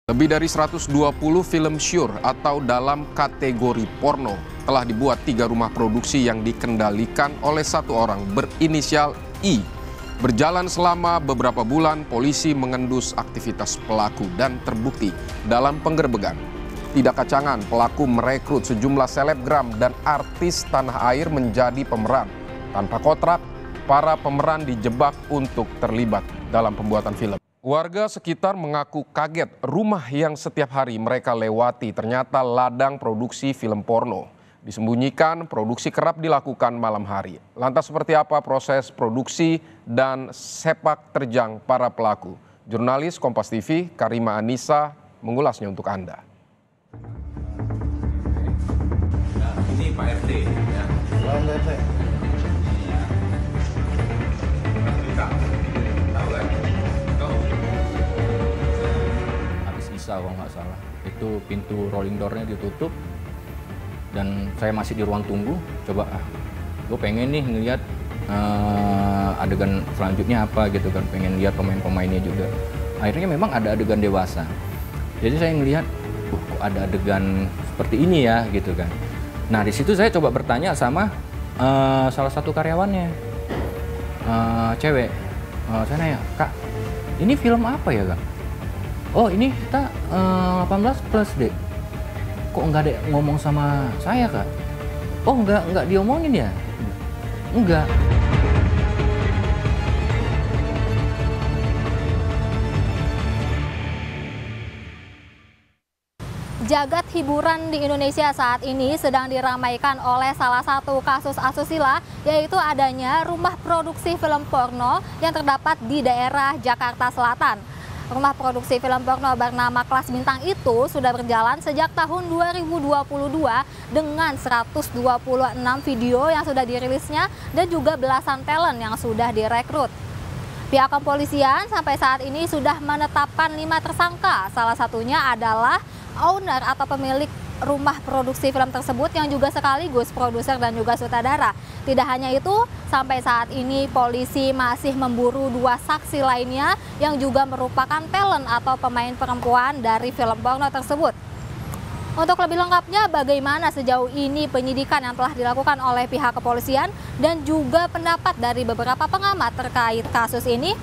Lebih dari 120 film syur atau dalam kategori porno telah dibuat 3 rumah produksi yang dikendalikan oleh satu orang berinisial I. Berjalan selama beberapa bulan, polisi mengendus aktivitas pelaku dan terbukti dalam penggerbegan. Tidak kacangan, pelaku merekrut sejumlah selebgram dan artis tanah air menjadi pemeran. Tanpa kontrak, para pemeran dijebak untuk terlibat dalam pembuatan film. Warga sekitar mengaku kaget rumah yang setiap hari mereka lewati ternyata ladang produksi film porno. Disembunyikan, produksi kerap dilakukan malam hari. Lantas seperti apa proses produksi dan sepak terjang para pelaku? Jurnalis Kompas TV Karima Anissa mengulasnya untuk Anda. Nah, ini Pak RT ya. Selamat RT. Kalau nggak salah itu pintu rolling door-nya ditutup dan saya masih di ruang tunggu. Coba gue pengen nih ngeliat adegan selanjutnya apa gitu kan, pengen lihat pemain-pemainnya juga. Akhirnya memang ada adegan dewasa, jadi saya ngelihat kok ada adegan seperti ini ya gitu kan. Nah di situ saya coba bertanya sama salah satu karyawannya, cewek. Saya nanya, "Kak, ini film apa ya Kak?" "Oh ini kita 18 plus deh." "Kok nggak ada ngomong sama saya Kak?" "Oh nggak diomongin ya?" "Enggak." Jagat hiburan di Indonesia saat ini sedang diramaikan oleh salah satu kasus asusila, yaitu adanya rumah produksi film porno yang terdapat di daerah Jakarta Selatan. Rumah produksi film porno bernama Kelas Bintang itu sudah berjalan sejak tahun 2022 dengan 126 video yang sudah dirilisnya dan juga belasan talent yang sudah direkrut. Pihak kepolisian sampai saat ini sudah menetapkan 5 tersangka, salah satunya adalah owner atau pemilik rumah produksi film tersebut yang juga sekaligus produser dan juga sutradara. Tidak hanya itu, sampai saat ini polisi masih memburu 2 saksi lainnya yang juga merupakan talent atau pemain perempuan dari film porno tersebut. Untuk lebih lengkapnya bagaimana sejauh ini penyidikan yang telah dilakukan oleh pihak kepolisian dan juga pendapat dari beberapa pengamat terkait kasus ini,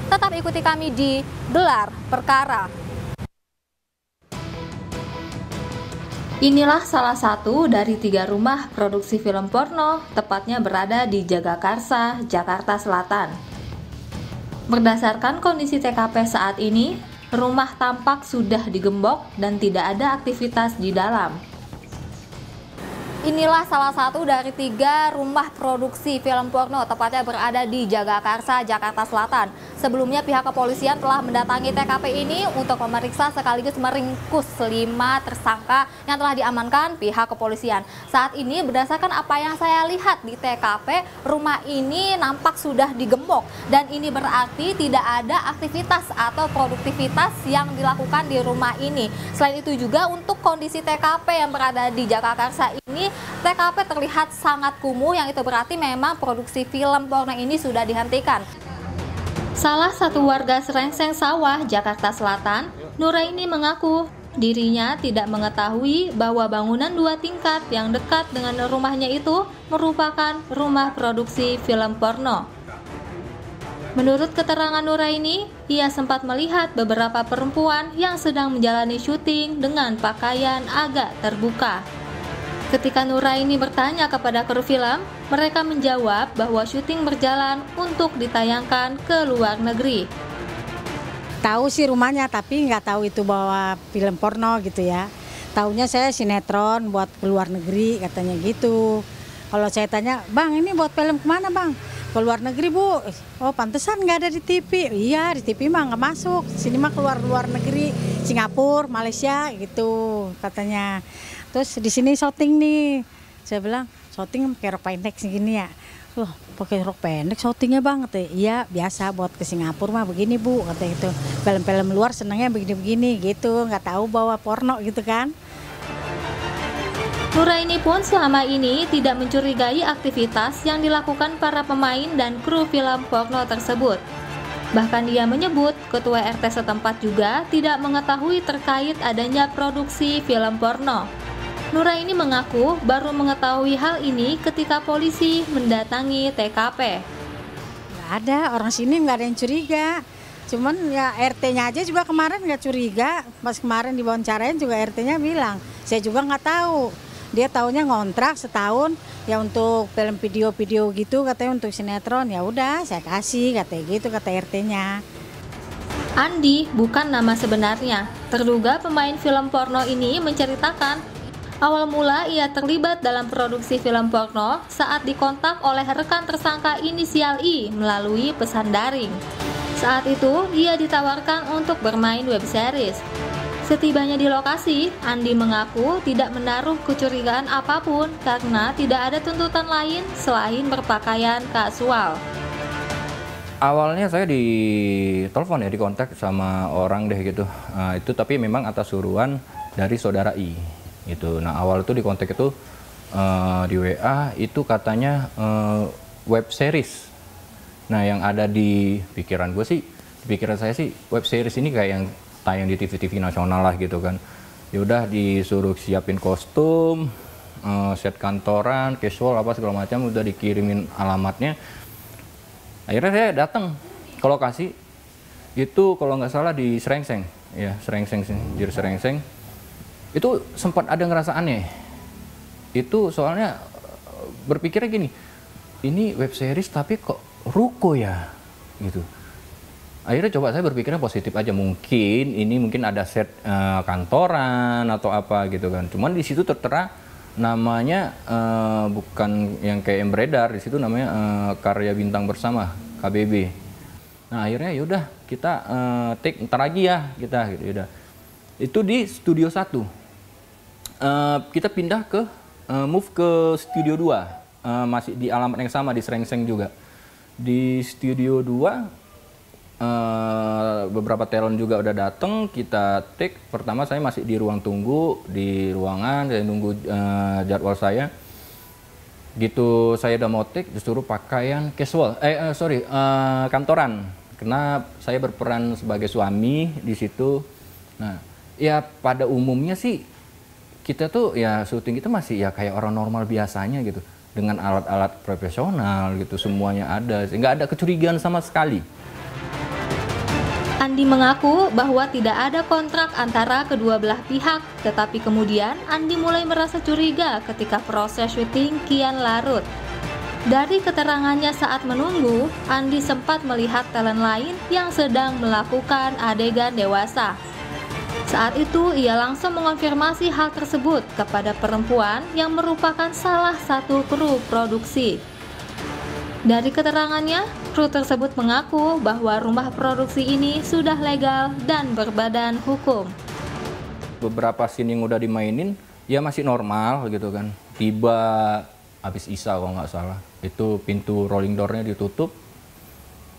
tetap ikuti kami di Gelar Perkara. Inilah salah satu dari 3 rumah produksi film porno, tepatnya berada di Jagakarsa, Jakarta Selatan. Berdasarkan kondisi TKP saat ini, rumah tampak sudah digembok dan tidak ada aktivitas di dalam. Inilah salah satu dari 3 rumah produksi film porno, tepatnya berada di Jagakarsa, Jakarta Selatan. Sebelumnya pihak kepolisian telah mendatangi TKP ini untuk memeriksa sekaligus meringkus 5 tersangka yang telah diamankan pihak kepolisian. Saat ini berdasarkan apa yang saya lihat di TKP, rumah ini nampak sudah digembok dan ini berarti tidak ada aktivitas atau produktivitas yang dilakukan di rumah ini. Selain itu juga untuk kondisi TKP yang berada di Jagakarsa ini, TKP terlihat sangat kumuh, yang itu berarti memang produksi film porno ini sudah dihentikan. Salah satu warga Serengseng Sawah, Jakarta Selatan, Nuraini mengaku dirinya tidak mengetahui bahwa bangunan 2 tingkat yang dekat dengan rumahnya itu merupakan rumah produksi film porno. Menurut keterangan Nuraini, ia sempat melihat beberapa perempuan yang sedang menjalani syuting dengan pakaian agak terbuka. Ketika Nuraini bertanya kepada kru film, mereka menjawab bahwa syuting berjalan untuk ditayangkan ke luar negeri. Tahu sih rumahnya, tapi nggak tahu itu bahwa film porno gitu ya. Taunya saya sinetron buat ke luar negeri katanya gitu. Kalau saya tanya, "Bang ini buat film kemana Bang?" "Ke luar negeri Bu." "Oh pantesan nggak ada di TV." "Iya di TV mah nggak masuk, sini mah keluar negeri, Singapura, Malaysia gitu katanya. Terus di sini syuting nih." Saya bilang, "Syuting pakai rok pendek segini ya?" "Loh pakai rok pendek syutingnya Bang?" Katanya, "Iya biasa buat ke Singapura mah begini Bu," katanya gitu. "Film-film luar senangnya begini-begini gitu, nggak tahu bawa porno gitu kan." Nuraini pun selama ini tidak mencurigai aktivitas yang dilakukan para pemain dan kru film porno tersebut. Bahkan dia menyebut ketua RT setempat juga tidak mengetahui terkait adanya produksi film porno. Nuraini mengaku baru mengetahui hal ini ketika polisi mendatangi TKP. Nggak ada, orang sini nggak ada yang curiga. Cuman ya RT-nya aja juga kemarin nggak curiga. Pas kemarin diwawancara juga RT-nya bilang, saya juga nggak tahu. Dia taunya ngontrak setahun ya untuk film video-video gitu, katanya untuk sinetron. Ya udah saya kasih, katanya gitu kata RT-nya. Andi bukan nama sebenarnya. Terduga pemain film porno ini menceritakan awal mula ia terlibat dalam produksi film porno saat dikontak oleh rekan tersangka inisial I melalui pesan daring. Saat itu ia ditawarkan untuk bermain web series. Setibanya di lokasi, Andi mengaku tidak menaruh kecurigaan apapun karena tidak ada tuntutan lain selain berpakaian kasual. Awalnya saya ditelepon ya, dikontak sama orang deh gitu. Itu tapi memang atas suruhan dari saudara I. Gitu. Nah awal itu dikontak itu di WA itu katanya web series. Nah yang ada di pikiran gue sih, di pikiran saya sih web series ini kayak yang tayang di TV-TV nasional lah gitu kan. Yaudah disuruh siapin kostum, set kantoran, casual apa segala macam, udah dikirimin alamatnya. Akhirnya saya datang ke lokasi itu kalau nggak salah di Serengseng, ya Serengseng sih, di Serengseng. Itu sempat ada ngerasa aneh. Itu soalnya berpikirnya gini, ini web series tapi kok ruko ya, gitu. Akhirnya coba saya berpikirnya positif aja, mungkin ada set kantoran atau apa gitu kan. Cuman di situ tertera namanya bukan yang kayak yang beredar, di situ namanya Karya Bintang Bersama KBB. Nah akhirnya yaudah kita take ntar lagi ya kita gitu yaudah. Itu di Studio 1. Kita pindah ke move ke Studio 2, masih di alamat yang sama di Serengseng juga. Di Studio 2 beberapa talent juga udah datang, kita take. Pertama saya masih di ruang tunggu, di ruangan saya nunggu jadwal saya gitu. Saya udah mau take, disuruh pakaian casual, kantoran, karena saya berperan sebagai suami di situ. Nah ya pada umumnya sih kita tuh ya syuting itu masih ya kayak orang normal biasanya gitu, dengan alat-alat profesional gitu, semuanya ada, nggak ada kecurigaan sama sekali. Andi mengaku bahwa tidak ada kontrak antara kedua belah pihak, tetapi kemudian Andi mulai merasa curiga ketika proses syuting kian larut. Dari keterangannya saat menunggu, Andi sempat melihat talent lain yang sedang melakukan adegan dewasa. Saat itu ia langsung mengonfirmasi hal tersebut kepada perempuan yang merupakan salah satu kru produksi. Dari keterangannya, kru tersebut mengaku bahwa rumah produksi ini sudah legal dan berbadan hukum. Beberapa scene yang udah dimainin, ya masih normal gitu kan. Tiba habis Isya kalau nggak salah, itu pintu rolling door-nya ditutup,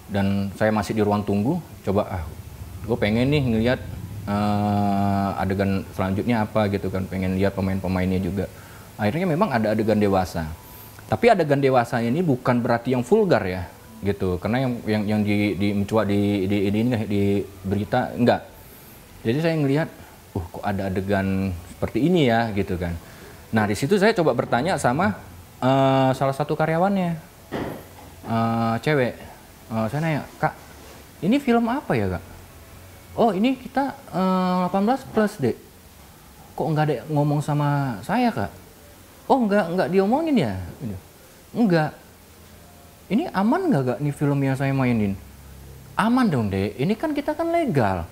dan saya masih di ruang tunggu. Coba, gue pengen nih ngeliat adegan selanjutnya apa gitu kan, pengen lihat pemain-pemainnya juga. Akhirnya memang ada adegan dewasa. Tapi adegan dewasanya ini bukan berarti yang vulgar ya, gitu. Karena yang mencuat di berita enggak. Jadi saya ngelihat, kok ada adegan seperti ini ya, gitu kan. Nah di situ saya coba bertanya sama salah satu karyawannya, cewek. Saya nanya, Kak, ini film apa ya Kak? Oh ini kita 18 plus deh. Kok nggak ada ngomong sama saya Kak? Oh nggak diomongin ya? Enggak. Ini aman nggak nih film yang saya mainin? Aman dong Dek, ini kan kita kan legal.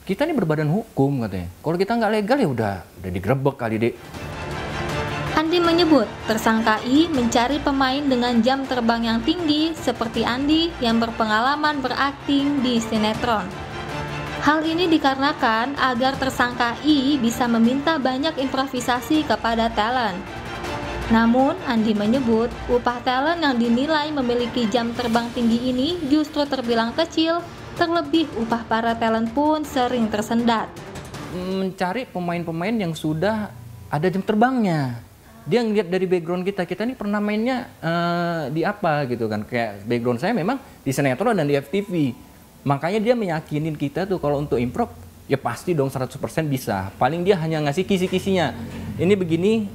Kita ini berbadan hukum katanya. Kalau kita nggak legal ya udah digerebek kali Dek. Andi menyebut tersangka I mencari pemain dengan jam terbang yang tinggi seperti Andi yang berpengalaman berakting di sinetron. Hal ini dikarenakan agar tersangka I bisa meminta banyak improvisasi kepada talent. Namun, Andi menyebut upah talent yang dinilai memiliki jam terbang tinggi ini justru terbilang kecil, terlebih upah para talent pun sering tersendat. Mencari pemain-pemain yang sudah ada jam terbangnya. Dia ngeliat dari background kita ini pernah mainnya di apa gitu kan. Kayak background saya memang di sinetron dan di FTV. Makanya dia meyakinin kita tuh kalau untuk improv ya pasti dong 100% bisa. Paling dia hanya ngasih kisi-kisinya. Ini begini,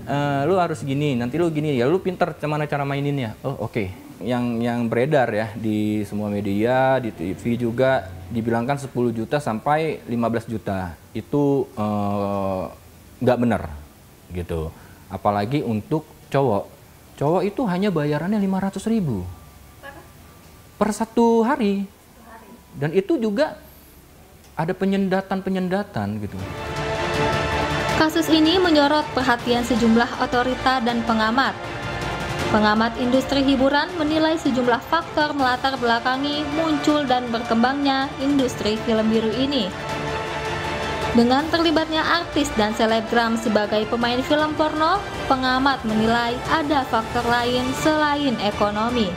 lu harus gini, nanti lu gini, ya lu pinter gimana cara maininnya. Oh oke. Yang beredar ya di semua media, di TV juga dibilangkan 10 juta sampai 15 juta. Itu nggak benar gitu. Apalagi untuk cowok. Cowok itu hanya bayarannya 500.000 per 1 hari. Dan itu juga ada penyendatan gitu. Kasus ini menyorot perhatian sejumlah otorita dan pengamat. Pengamat industri hiburan menilai sejumlah faktor melatar belakangi muncul dan berkembangnya industri film biru ini. Dengan terlibatnya artis dan selebgram sebagai pemain film porno, pengamat menilai ada faktor lain selain ekonomi.